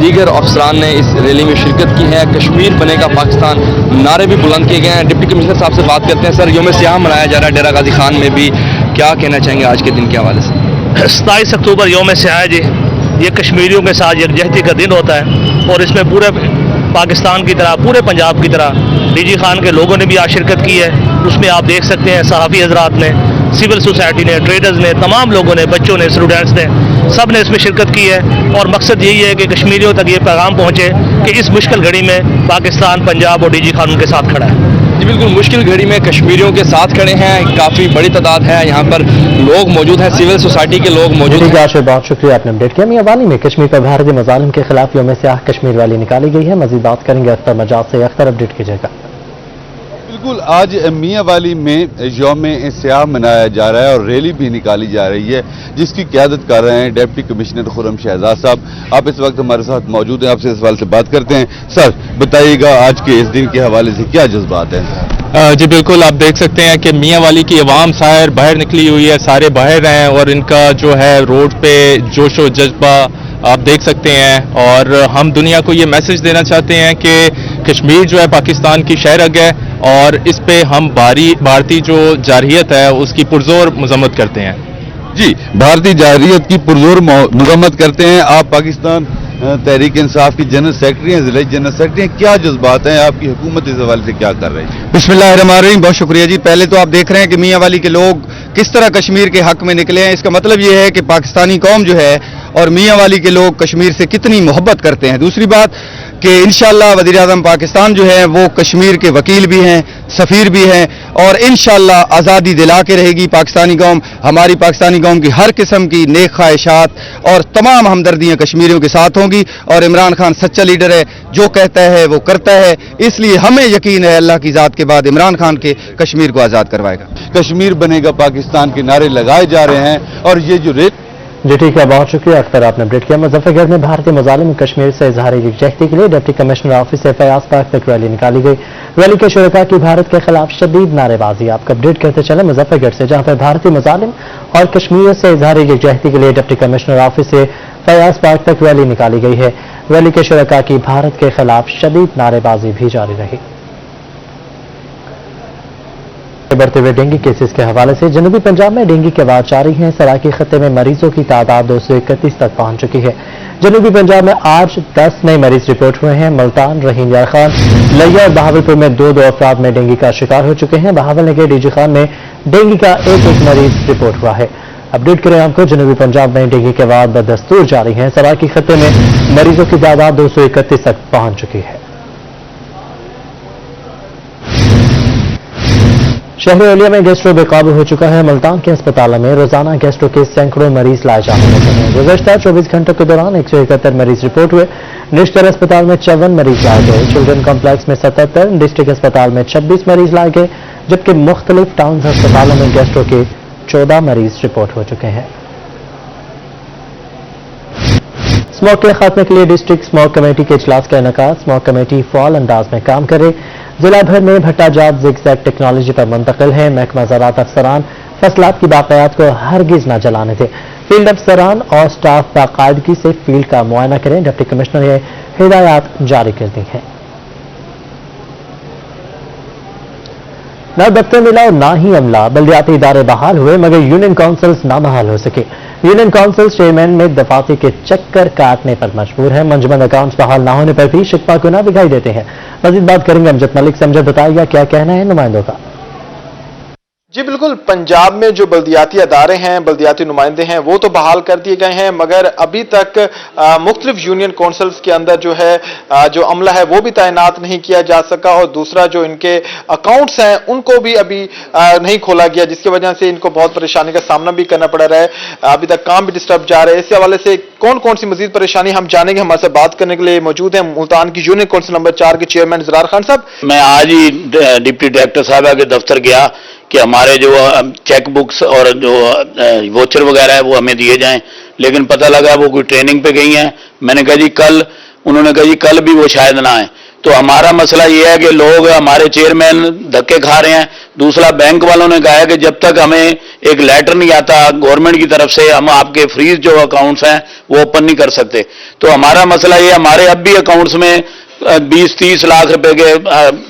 دیگر افسران نے اس ریلی میں شرکت کی ہے۔ کشمیر بنے گا پاکستان نعرے بھی بلند کیے گئے ہیں۔ ڈپٹی کمشنر صاحب سے بات کرتے ہیں۔ سر یوم سیاہ منایا جا رہا ہے ڈیرہ غازی خان میں بھی، کیا کہنا چاہیں گے آج کے دن کے حوالے سے؟ 27 اکتوبر یوم سیاہ جی، یہ کشمیریوں کے ساتھ یکجہتی کا دن ہوتا ہے، اور اس میں پورے پاکستان کی طرح، پورے پنجاب کی طرح ڈی جی خان کے لوگوں نے بھی آج شرکت کی ہے۔ اس میں آپ دیکھ سکتے ہیں صحافی حضرات نے، سول سوسائٹی نے، ٹریڈرز نے، تمام لوگوں نے، بچوں نے، اسٹوڈنٹس نے، سب نے اس میں شرکت کی ہے، اور مقصد یہی ہے کہ کشمیریوں تک یہ پیغام پہنچے کہ اس مشکل گھڑی میں پاکستان، پنجاب اور ڈی جی خان ان کے ساتھ کھڑا ہے۔ جی بالکل، مشکل گھڑی میں کشمیریوں کے ساتھ کھڑے ہیں، کافی بڑی تعداد ہے یہاں پر لوگ موجود ہیں، سول سوسائٹی کے لوگ موجود ہیں۔ عاشر، بہت شکریہ، آپ نے اپڈیٹ کیا۔ میاں والی میں کشمیر پر بھارتی مظالم کے خلاف یوم سیاہ کشمیر ریلی نکالی گئی ہے۔ مزید بات کریں گے اختر مجاز سے۔ اختر، اپڈیٹ کیجیے گا۔ بالکل، آج میاں والی میں یوم سیاہ منایا جا رہا ہے اور ریلی بھی نکالی جا رہی ہے جس کی قیادت کر رہے ہیں ڈپٹی کمشنر خرم شہزاد صاحب۔ آپ اس وقت ہمارے ساتھ موجود ہیں، آپ سے اس سوال سے بات کرتے ہیں۔ سر بتائیے گا آج کے اس دن کے حوالے سے کیا جذبات ہیں؟ جی بالکل، آپ دیکھ سکتے ہیں کہ میاں والی کی عوام باہر نکلی ہوئی ہے، سارے باہر ہیں، اور ان کا جو ہے روڈ پہ جوش و جذبہ آپ دیکھ سکتے ہیں، اور ہم دنیا کو یہ میسج دینا چاہتے ہیں کہ کشمیر جو ہے پاکستان کی شہرگ ہے، اور اس پہ ہم بھارتی جو جارحیت ہے اس کی پرزور مذمت کرتے ہیں۔ جی، بھارتی جارحیت کی پرزور مذمت کرتے ہیں۔ آپ پاکستان تحریک انصاف کی جنرل سیکرٹری ہیں، ضلعی جنرل سیکرٹری ہیں، کیا جذبات ہیں؟ آپ کی حکومت اس حوالے سے کیا کر رہی ہے؟ بسم اللہ الرحمن الرحیم، بہت شکریہ جی۔ پہلے تو آپ دیکھ رہے ہیں کہ میاں والی کے لوگ کس طرح کشمیر کے حق میں نکلے ہیں۔ اس کا مطلب یہ ہے کہ پاکستانی قوم جو ہے اور میاں والی کے لوگ کشمیر سے کتنی محبت کرتے ہیں۔ دوسری بات کہ انشاءاللہ وزیر اعظم پاکستان جو ہے وہ کشمیر کے وکیل بھی ہیں، سفیر بھی ہیں، اور انشاءاللہ آزادی دلا کے رہے گی پاکستانی قوم۔ ہماری پاکستانی قوم کی ہر قسم کی نیک خواہشات اور تمام ہمدردیاں کشمیریوں کے ساتھ ہوں گی، اور عمران خان سچا لیڈر ہے، جو کہتا ہے وہ کرتا ہے، اس لیے ہمیں یقین ہے اللہ کی ذات کے بعد عمران خان کے کشمیر کو آزاد کروائے گا۔ کشمیر بنے گا پاکستان کے نعرے لگائے جا رہے ہیں، اور یہ جو جی ٹھیک ہے، بہت شکریہ اختر، آپ نے اپڈیٹ کیا۔ مظفر گڑھ میں بھارتی مظالم کشمیر سے اظہار یکجہتی کے لیے ڈپٹی کمشنر آفس سے فیاض پارک تک ریلی نکالی گئی۔ ریلی کے شرکاء کی بھارت کے خلاف شدید نعرے بازی۔ آپ کو اپڈیٹ کرتے چلے مظفر گڑھ سے، جہاں پر بھارتی مظالم اور کشمیر سے اظہار یکجہتی کے لیے ڈپٹی کمشنر آفس سے فیاض پارک تک ریلی نکالی گئی ہے۔ ریلی کے شرکاء کی بھارت کے خلاف شدید نعرے بازی بھی جاری رہی۔ بڑھتے ہوئے ڈینگی کیسز کے حوالے سے جنوبی پنجاب میں ڈینگی کے وار جاری ہیں۔ سراکی خطے میں مریضوں کی تعداد 231 تک پہنچ چکی ہے۔ جنوبی پنجاب میں آج 10 نئے مریض رپورٹ ہوئے ہیں۔ ملتان، رحیم یار خان، لیا اور بہاولپور میں دو افراد میں ڈینگی کا شکار ہو چکے ہیں۔ بہاول نگر، ڈی جی خان میں डेंगू का एक मरीज रिपोर्ट हुआ है। अपडेट करें आपको, जनूबी पंजाब में डेंगू के बाद बदस्तूर जारी है। सराकी खत्ते में मरीजों की तादाद 231 तक पहुंच चुकी है। शहर एलिया में गैस्ट्रो बेकाबू हो चुका है। मुल्तान के अस्पतालों में रोजाना गैस्ट्रो के सैकड़ों मरीज लाए जाने लगे हैं। गुज़श्ता 24 घंटों के दौरान 171 मरीज रिपोर्ट हुए। निश्तर अस्पताल में 54 मरीज लाए गए, चिल्ड्रन कॉम्प्लेक्स में 77, डिस्ट्रिक्ट अस्पताल में 26 मरीज लाए गए, जबकि मुख्तलिफ टाउन अस्पतालों में गैस्ट्रो के 14 मरीज रिपोर्ट हो चुके हैं। स्मोक के खात्मे के लिए डिस्ट्रिक्ट स्मोक कमेटी के इजलास का इनेकाद। स्मोक कमेटी फौल अंदाज में काम करे। जिला भर में भट्टाजात ज़िगज़ैग टेक्नोलॉजी पर मुंतकिल है। महकमा ज़राअत अफसरान फसलात की बाक़यात को हरगिज न जलाने दें। फील्ड अफसरान और स्टाफ बाकायदगी से फील्ड का मुआयना करें। डिप्टी कमिश्नर ने हिदायत जारी कर दी हैं। न दफ्तर मिला और ना ही अमला। बल्दियाती इदारे बहाल हुए मगर यूनियन काउंसिल्स ना बहाल हो सके। यूनियन काउंसिल चेयरमैन में दफाती के चक्कर काटने पर मजबूर है। मंजमंद अकाउंट्स बहाल ना होने पर भी शिकवा को ना दिखाई देते हैं। मजीद बात करेंगे अमजद मलिक से। अमजद बताइएगा क्या कहना है नुमाइंदों का। जी बिल्कुल, पंजाब में जो बल्दियाती अदारे हैं, बल्दियाती नुमाइंदे हैं, वो तो बहाल कर दिए गए हैं, मगर अभी तक मुख्तलिफ यूनियन काउंसिल्स के अंदर जो है जो अमला है वो भी तैनात नहीं किया जा सका, और दूसरा जो इनके अकाउंट्स हैं उनको भी अभी नहीं खोला गया, जिसकी वजह से इनको बहुत परेशानी का सामना भी करना पड़ रहा है। अभी तक काम भी डिस्टर्ब जा रहे हैं। इस हवाले से कौन कौन सी मजीद परेशानी हम जानेंगे। हमारे साथ बात करने के लिए मौजूद हैं मुल्तान की यूनियन काउंसिल नंबर 4 के चेयरमैन ज़रार खान साहब। मैं आज ही डिप्टी डायरेक्टर साहब के दफ्तर गया कि हमारे जो चेक बुक्स और जो वोचर वगैरह है वो हमें दिए जाएं, लेकिन पता लगा वो कोई ट्रेनिंग पे गई हैं। मैंने कहा जी कल, उन्होंने कहा जी कल भी वो शायद ना आए। तो हमारा मसला ये है कि लोग, हमारे चेयरमैन धक्के खा रहे हैं। दूसरा, बैंक वालों ने कहा है कि जब तक हमें एक लेटर नहीं आता गवर्नमेंट की तरफ से, हम आपके फ्रीज जो अकाउंट्स हैं वो ओपन नहीं कर सकते। तो हमारा मसला ये, हमारे अब भी अकाउंट्स में 20-30 लाख रुपए के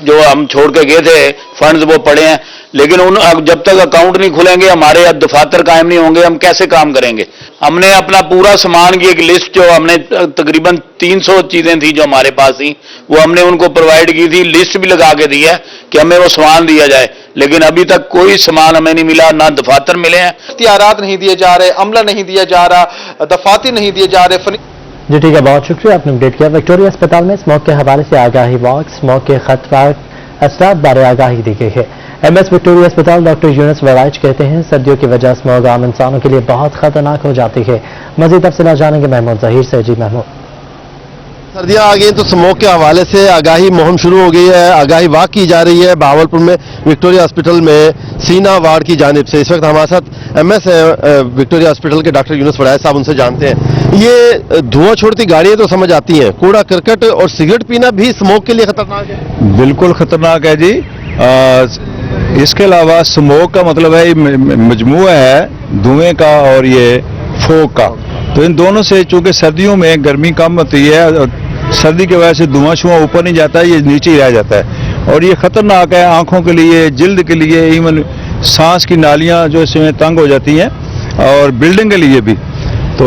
जो हम छोड़ के गए थे फंड्स वो पड़े हैं, लेकिन उन जब तक अकाउंट नहीं खुलेंगे, हमारे दफातर कायम नहीं होंगे, हम कैसे काम करेंगे। हमने अपना पूरा सामान की एक लिस्ट, जो हमने तकरीबन 300 चीजें थी जो हमारे पास थी, वो हमने उनको प्रोवाइड की थी, लिस्ट भी लगा के दी है कि हमें वो सामान दिया जाए, लेकिन अभी तक कोई सामान हमें नहीं मिला, ना दफातर मिले हैं। इख्तियारात नहीं दिए जा रहे, अमला नहीं दिया जा रहा, दफातर नहीं दिए जा रहे। जी ठीक है, बहुत शुक्रिया, आपने अपडेट किया। विक्टोरिया अस्पताल में स्मोक के हवाले से आगाही वॉक, स्मोक के खतरनाक असरात बारे आगाही दी गई है। एमएस विक्टोरिया अस्पताल डॉक्टर यूनुस वराइच कहते हैं सर्दियों की वजह स्मोक आम इंसानों के लिए बहुत खतरनाक हो जाती है। मजीद तफसीलात जानेंगे महमूद जहीर से। जी महमूद। सर्दियाँ आ गई तो स्मोक के हवाले से आगाही मुहिम शुरू हो गई है। आगाही वाक की जा रही है भावलपुर में विक्टोरिया हॉस्पिटल में सीना वार्ड की जानिब से। इस वक्त हमारे साथ एमएस विक्टोरिया हॉस्पिटल के डॉक्टर यूनुस वराइच साहब, उनसे जानते हैं। ये धुआं छोड़ती गाड़ियाँ तो समझ आती हैं, कूड़ा करकट और सिगरेट पीना भी स्मोक के लिए खतरनाक है। बिल्कुल खतरनाक है जी। इसके अलावा स्मोक का मतलब है मजमूआ है धुएं का और ये फोक का, तो इन दोनों से चूंकि सर्दियों में गर्मी कम होती है और सर्दी की वजह से धुआं शुआं ऊपर नहीं जाता है, ये नीचे ही रह जाता है और ये खतरनाक है आंखों के लिए, जिल्द के लिए, इवन सांस की नालियां जो इसमें तंग हो जाती हैं और बिल्डिंग के लिए भी। तो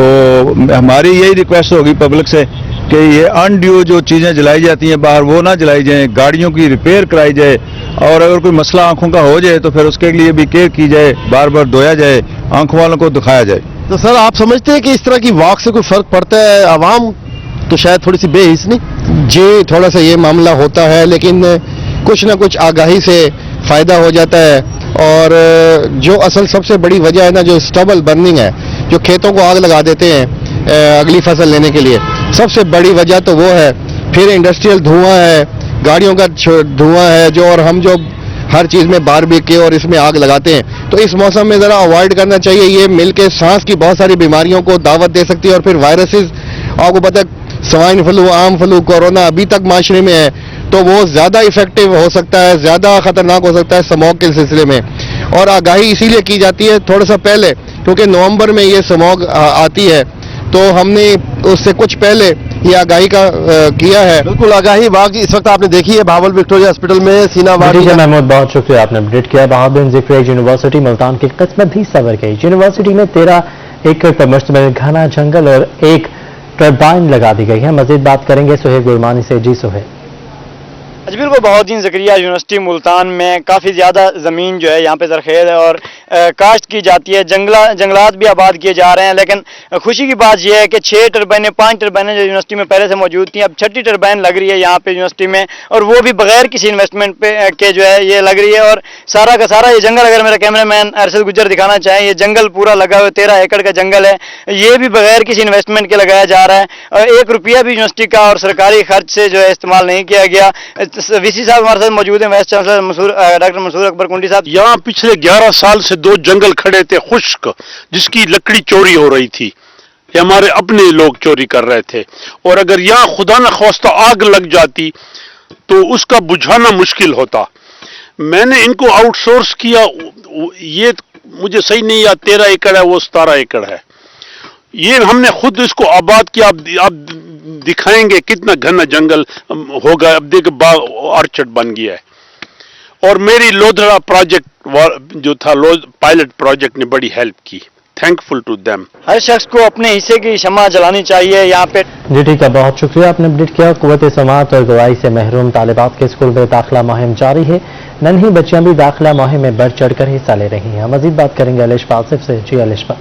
हमारी यही रिक्वेस्ट होगी पब्लिक से कि ये अनड्यू जो चीज़ें जलाई जाती हैं बाहर वो ना जलाई जाएं, गाड़ियों की रिपेयर कराई जाए और अगर कोई मसला आंखों का हो जाए तो फिर उसके लिए भी केयर की जाए, बार बार धोया जाए, आंखों वालों को दिखाया जाए। तो सर आप समझते हैं कि इस तरह की वॉक से कोई फर्क पड़ता है? आवाम तो शायद थोड़ी सी बेहिस नहीं। जी थोड़ा सा ये मामला होता है, लेकिन कुछ ना कुछ आगाही से फायदा हो जाता है। और जो असल सबसे बड़ी वजह है ना, जो स्टबल बर्निंग है, जो खेतों को आग लगा देते हैं अगली फसल लेने के लिए, सबसे बड़ी वजह तो वो है। फिर इंडस्ट्रियल धुआं है, गाड़ियों का धुआं है जो, और हम जो हर चीज़ में बारबेक्यू और इसमें आग लगाते हैं, तो इस मौसम में ज़रा अवॉइड करना चाहिए। ये मिलके सांस की बहुत सारी बीमारियों को दावत दे सकती है और फिर वायरसेस, आपको पता है स्वाइन फ्लू, आम फ्लू, कोरोना अभी तक माशरे में है, तो वो ज़्यादा इफेक्टिव हो सकता है, ज़्यादा खतरनाक हो सकता है स्मोक के सिलसिले में। और आगाही इसीलिए की जाती है थोड़ा सा पहले, क्योंकि नवंबर में ये स्मोक आती है, तो हमने उससे कुछ पहले ये आगाही का किया है। बिल्कुल आगाही वाक इस वक्त आपने देखी है भावल विक्टोरिया हॉस्पिटल में सीना वार्ड। महमूद बहुत शुक्रिया, आपने अपडेट किया। बहादुर ज़िक्र यूनिवर्सिटी मुल्तान की किस्मत भी सवर गई। यूनिवर्सिटी में 13 एकड़ पर मुश्तमिल घना जंगल और एक टर्बाइन लगा दी गई है। मजीद बात करेंगे सुहेब गुरमानी से। जी सुहेब। جی بالکل بہاؤالدین زکریا یونیورسٹی ملتان میں کافی زیادہ زمین جو ہے یہاں پہ زرخیز ہے اور کاشت کی جاتی ہے، جنگلات بھی آباد کیے جا رہے ہیں، لیکن خوشی کی بات یہ ہے کہ 6 ٹربائنیں 5 ٹربائنیں جو یونیورسٹی میں پہلے سے موجود تھیں اب 6ٹھی ٹربائن لگ رہی ہے یہاں پہ یونیورسٹی میں، اور وہ بھی بغیر کسی انویسٹمنٹ کے جو ہے یہ لگ رہی ہے۔ اور سارا کا سارا یہ جنگل، اگر میرا کیمرہ مین ارشد گجر دکھانا چاہیں، یہ جنگل پورا لگا ہوا 13 ایکڑ کا جنگل ہے، یہ بھی بغیر کسی انویسٹمنٹ کے لگایا جا رہا ہے، اور 1 روپیہ بھی یونیورسٹی کا اور سرکاری خرچ سے جو ہے استعمال نہیں کیا گیا۔ وی سی صاحب ہمارے ساتھ موجود ہیں، وائس چانسلر ڈاکٹر منصور اکبر کنڈی صاحب۔ یہاں پچھلے 11 سال سے 2 جنگل کھڑے تھے خشک، جس کی لکڑی چوری ہو رہی تھی، یہ ہمارے اپنے لوگ چوری کر رہے تھے، اور اگر یہاں خدا نخواستہ آگ لگ جاتی تو اس کا بجھانا مشکل ہوتا۔ میں نے ان کو آؤٹ سورس کیا، یہ مجھے صحیح نہیں یاد 13 ایکڑ ہے، وہ 17 ایکڑ ہے، یہ ہم نے خود اس کو آباد کیا۔ آپ دکھائیں گے کتنا گھنا جنگل ہوگا، اب دیکھ باغ آرچڈ بن گیا ہے۔ اور میری لودھڑا پروجیکٹ جو تھا پائلٹ پروجیکٹ نے بڑی ہیلپ کی، تھینکفل ٹو دیم۔ ہر شخص کو اپنے حصے کی شمع جلانی چاہیے یہاں پہ۔ جی ٹھیک ہے، بہت شکریہ، آپ نے اپڈیٹ کیا۔ قوت سماعت اور گواہی سے محروم طالبات کے اسکول میں داخلہ مہم جاری ہے، ننھی بچیاں بھی داخلہ مہم میں بڑھ چڑھ کر حصہ لے رہی ہیں۔ مزید بات کریں گے علیشا آصف سے۔ جی علیشا۔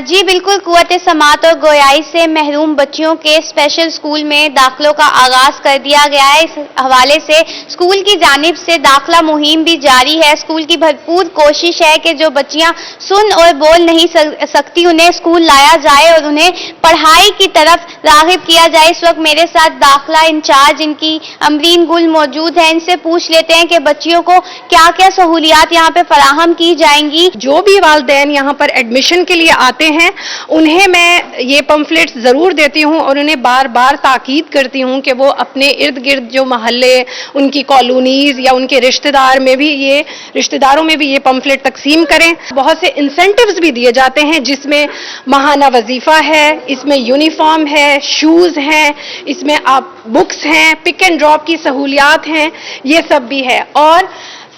جی بالکل، قوت سماعت اور گویائی سے محروم بچیوں کے اسپیشل اسکول میں داخلوں کا آغاز کر دیا گیا ہے۔ اس حوالے سے اسکول کی جانب سے داخلہ مہم بھی جاری ہے۔ اسکول کی بھرپور کوشش ہے کہ جو بچیاں سن اور بول نہیں سکتی انہیں اسکول لایا جائے اور انہیں پڑھائی کی طرف راغب کیا جائے۔ اس وقت میرے ساتھ داخلہ انچارج ان کی امرین گل موجود ہیں، ان سے پوچھ لیتے ہیں کہ بچیوں کو کیا کیا سہولیات یہاں پہ فراہم کی جائیں گی۔ جو بھی والدین یہاں پر ایڈمیشن کے لیے آتے ہیں انہیں میں یہ پمفلٹس ضرور دیتی ہوں اور انہیں بار بار تاکید کرتی ہوں کہ وہ اپنے ارد گرد جو محلے، ان کی کالونیز یا ان کے رشتہ داروں میں بھی یہ پمفلٹ تقسیم کریں۔ بہت سے انسینٹیوز بھی دیے جاتے ہیں جس میں ماہانہ وظیفہ ہے، اس میں یونیفارم ہے، شوز ہیں، اس میں آپ بکس ہیں، پک اینڈ ڈراپ کی سہولیات ہیں، یہ سب بھی ہے۔ اور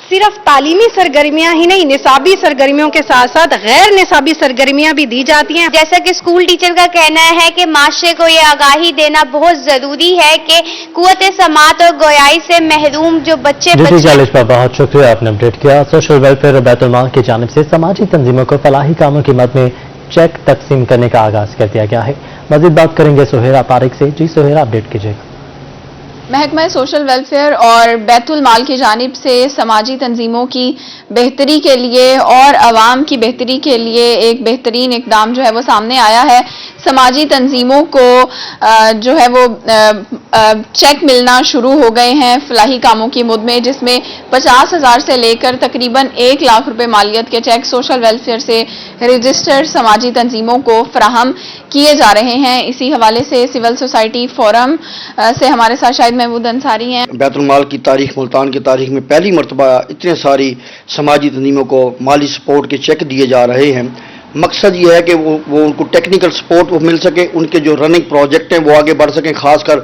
صرف تعلیمی سرگرمیاں ہی نہیں، نصابی سرگرمیوں کے ساتھ ساتھ غیر نصابی سرگرمیاں بھی دی جاتی ہیں۔ جیسا کہ اسکول ٹیچر کا کہنا ہے کہ معاشرے کو یہ آگاہی دینا بہت ضروری ہے کہ قوت سماعت اور گویائی سے محروم جو بچے علیشا بہت شکریہ، آپ نے اپڈیٹ کیا۔ سوشل ویلفیئر بیت المال کی جانب سے سماجی تنظیموں کو فلاحی کاموں کی مد میں چیک تقسیم کرنے کا آغاز کر دیا گیا ہے۔ مزید بات کریں گے سہیرا طارق سے۔ جی سہیرا، اپڈیٹ کیجیے گا۔ محکمہ سوشل ویلفیئر اور بیت المال کی جانب سے سماجی تنظیموں کی بہتری کے لیے اور عوام کی بہتری کے لیے ایک بہترین اقدام جو ہے وہ سامنے آیا ہے۔ سماجی تنظیموں کو جو ہے وہ چیک ملنا شروع ہو گئے ہیں فلاحی کاموں کی مد میں، جس میں 50,000 سے لے کر تقریباً 1 لاکھ روپے مالیت کے چیک سوشل ویلفیئر سے رجسٹرڈ سماجی تنظیموں کو فراہم کیے جا رہے ہیں۔ اسی حوالے سے سول سوسائٹی فورم سے ہمارے ساتھ شاہد محمود انصاری ہیں۔ بیت المال کی تاریخ، ملتان کی تاریخ میں پہلی مرتبہ اتنے ساری سماجی تنظیموں کو مالی سپورٹ کے چیک دیے جا رہے ہیں۔ مقصد یہ ہے کہ وہ ان کو ٹیکنیکل سپورٹ مل سکے، ان کے جو رننگ پروجیکٹ ہیں وہ آگے بڑھ سکیں، خاص کر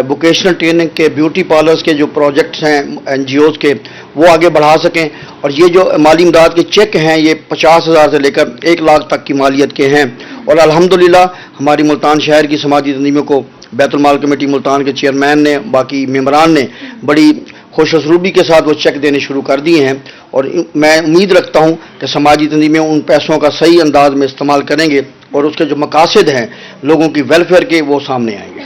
ووکیشنل ٹریننگ کے، بیوٹی پارلرز کے جو پروجیکٹس ہیں این جی اوز کے وہ آگے بڑھا سکیں۔ اور یہ جو مالی امداد کے چیک ہیں یہ 50,000 سے لے کر 1 لاکھ تک کی مالیت کے ہیں، اور الحمدللہ ہماری ملتان شہر کی سماجی تنظیموں کو بیت المال کمیٹی ملتان کے چیئرمین نے، باقی ممبران نے بڑی خوش اسلوبی کے ساتھ وہ چیک دینے شروع کر دیے ہیں، اور میں امید رکھتا ہوں کہ سماجی تنظیمیں ان پیسوں کا صحیح انداز میں استعمال کریں گے اور اس کے جو مقاصد ہیں لوگوں کی ویلفیئر کے وہ سامنے آئیں گے۔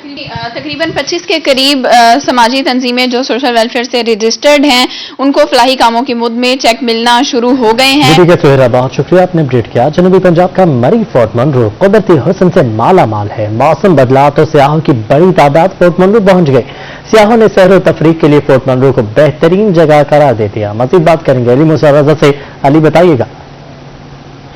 تقریباً 25 کے قریب سماجی تنظیمیں جو سوشل ویلفیئر سے رجسٹرڈ ہیں ان کو فلاحی کاموں کی مد میں چیک ملنا شروع ہو گئے ہیں۔ ٹھیک ہے سہیرا، بہت شکریہ، آپ نے اپڈیٹ کیا۔ جنوبی پنجاب کا مری فورٹ منرو قدرتی حسن سے مالا مال ہے۔ موسم بدلا تو سیاحوں کی بڑی تعداد فورٹ منرو پہنچ گئے۔ سیاحوں نے سیر و تفریح کے لیے فورٹ منرو کو بہترین جگہ قرار دے دیا۔ مزید بات کریں گے علی مسرزہ سے۔ علی بتائیے گا۔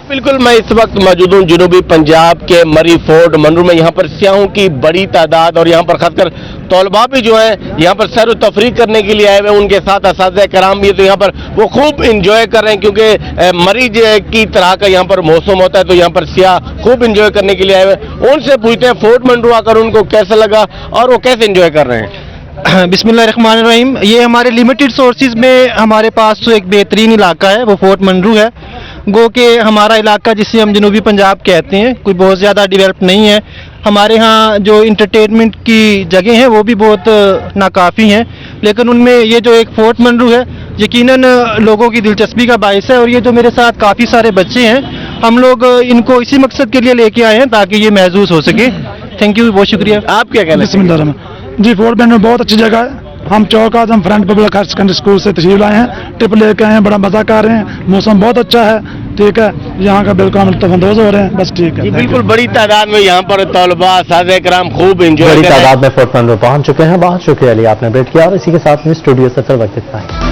بالکل، میں اس وقت موجود ہوں جنوبی پنجاب کے مری فورٹ منرو میں۔ یہاں پر سیاحوں کی بڑی تعداد اور یہاں پر خاص کر طلباء بھی جو ہیں یہاں پر سیر و تفریح کرنے کے لیے آئے ہوئے ہیں، ان کے ساتھ اساتذہ کرام بھی، تو یہاں پر وہ خوب انجوائے کر رہے ہیں کیونکہ مری کی طرح کا یہاں پر موسم ہوتا ہے، تو یہاں پر سیاح خوب انجوائے کرنے کے لیے آئے ہوئے ہیں۔ ان سے پوچھتے ہیں فورٹ منرو آ کر ان کو کیسا لگا اور وہ کیسے انجوائے کر رہے ہیں۔ بسم اللہ الرحمن الرحیم۔ یہ ہمارے لمیٹڈ سورسز میں ہمارے پاس تو ایک بہترین علاقہ ہے، وہ فورٹ منرو ہے، गो के हमारा इलाका जिसे हम जनूबी पंजाब कहते हैं कोई बहुत ज़्यादा डेवलप नहीं है। हमारे यहाँ जो इंटरटेनमेंट की जगह हैं वो भी बहुत नाकाफ़ी हैं, लेकिन उनमें ये जो एक फोर्ट मंडरू है यकीनन लोगों की दिलचस्पी का बायस है। और ये जो मेरे साथ काफ़ी सारे बच्चे हैं, हम लोग इनको इसी मकसद के लिए लेके आए हैं ताकि ये महसूस हो सके। थैंक यू, बहुत शुक्रिया। आप क्या कहना बिस्मिल्लाह जी, फोर्ट मंडरू बहुत अच्छी जगह है। हम Chowk Azam front public higher secondary school से तशरीफ लाए हैं, ट्रिप लेके आए हैं, बड़ा मजा कर रहे हैं, मौसम बहुत अच्छा है, ठीक है, यहाँ का बिल्कुल हम लुत्फ़अंदोज़ हो रहे हैं, बस ठीक है। बिल्कुल बड़ी तादाद में यहाँ पर तलबा सादे कराम खूब एंजॉय बड़ी तादाद में फोर्ट मंडरू पहुंच चुके हैं। बहुत शुक्रिया अली, आपने अपडेट किया। और इसी के साथ में स्टूडियो से वक्त इतना है।